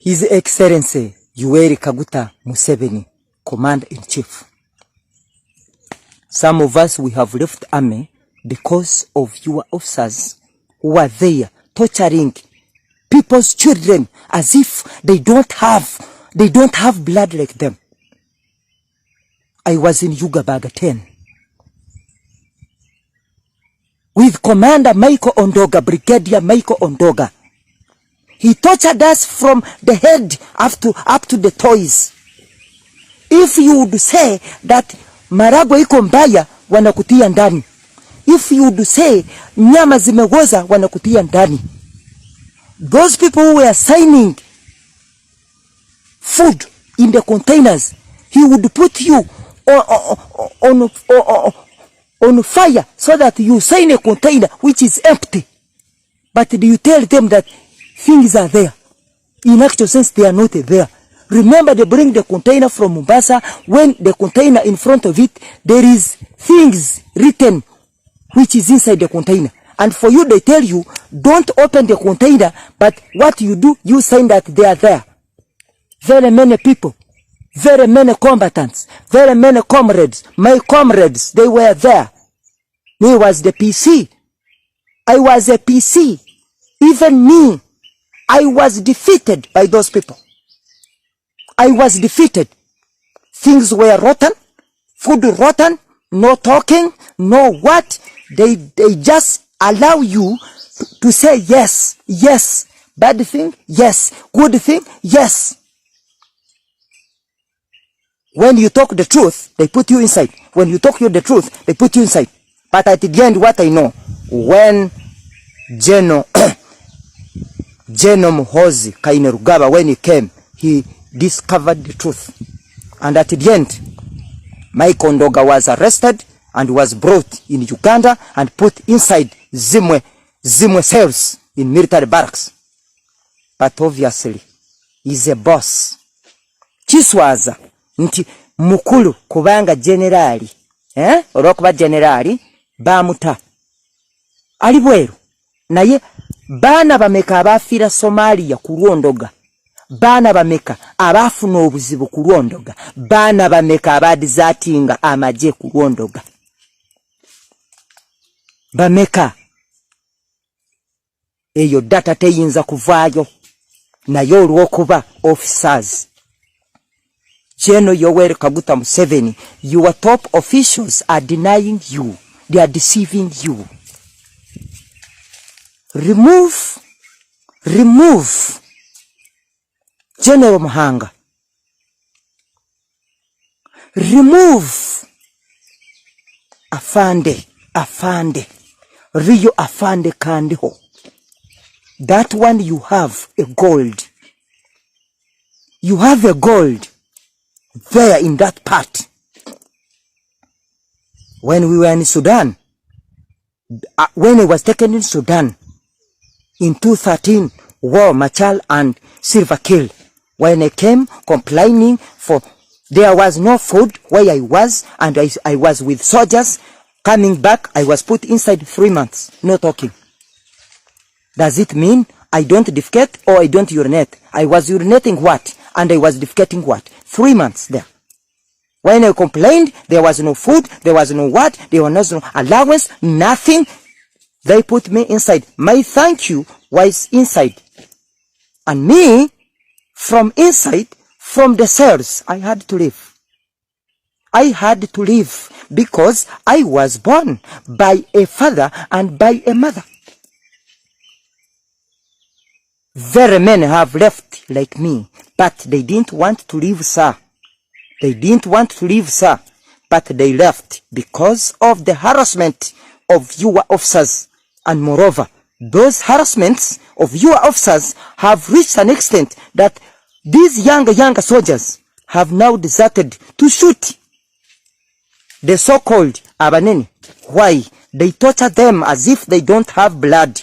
His Excellency Yoweri Kaguta Museveni, Commander-in-Chief. Some of us, we have left army because of your officers who are there torturing people's children as if they don't have blood like them. I was in Yugabaga 10 with Commander Michael Ondoga, Brigadier Michael Ondoga. He tortured us from the head up to the toes. If you would say that marago iko mbaya, wanakutia ndani. If you would say nyama zimegoza, wanakutia ndani. Those people who were signing food in the containers, he would put you on fire so that you sign a container which is empty. But do you tell them that things are there? In actual sense, they are not there. Remember, they bring the container from Mombasa. When the container in front of it, there is things written which is inside the container. And for you, they tell you, don't open the container, but what you do, you sign that they are there. Very many people, very many combatants, very many comrades, my comrades, they were there. Me was the PC. I was a PC. Even me, I was defeated by those people. I was defeated. Things were rotten, food rotten, no talking, no what. They just allow you to say yes, yes. Bad thing, yes. Good thing, yes. When you talk the truth, they put you inside. When you talk the truth, they put you inside. But at the end, what I know, when General Muhoozi Kainerugaba, when he came, he discovered the truth. And at the end, Mike Ondoga was arrested and was brought in Uganda and put inside Zimwe cells in military barracks. But obviously, he's a boss. Chiswaza, nti mukulu kubanga generali, orokuba generali, bamuta. Alibweru, naye, bana bameka abafira Somalia kulwondoga. Bana bameka abafuna obuzibu kulwondoga. Bana bameka abadizatinga amajje kulwondoga. Bameka. Eyo data teyinza kuvaayo. Naye olw'okuba officers. General Yoweri Kaguta Museveni, your top officials are denying you. They are deceiving you. Remove General Muhanga. Remove Afande, Rio Afande Kandiho. That one you have a gold. You have a gold there in that part. When we were in Sudan, when I was taken in Sudan, in 2013, war, Machal and Silva Kill, when I came complaining for, there was no food where I was, and I was with soldiers. Coming back, I was put inside 3 months, no talking. Does it mean I don't defecate or I don't urinate? I was urinating what? And I was defecating what? 3 months there. When I complained, there was no food, there was no what, there was no allowance, nothing. They put me inside. My thank you was inside. And me, from inside, from the cells, I had to leave. I had to leave because I was born by a father and by a mother. Very many have left like me, but they didn't want to leave, sir. They didn't want to leave, sir, but they left because of the harassment of your officers. And moreover, those harassments of your officers have reached an extent that these younger soldiers have now deserted to shoot the so-called Abaneni. Why? They torture them as if they don't have blood.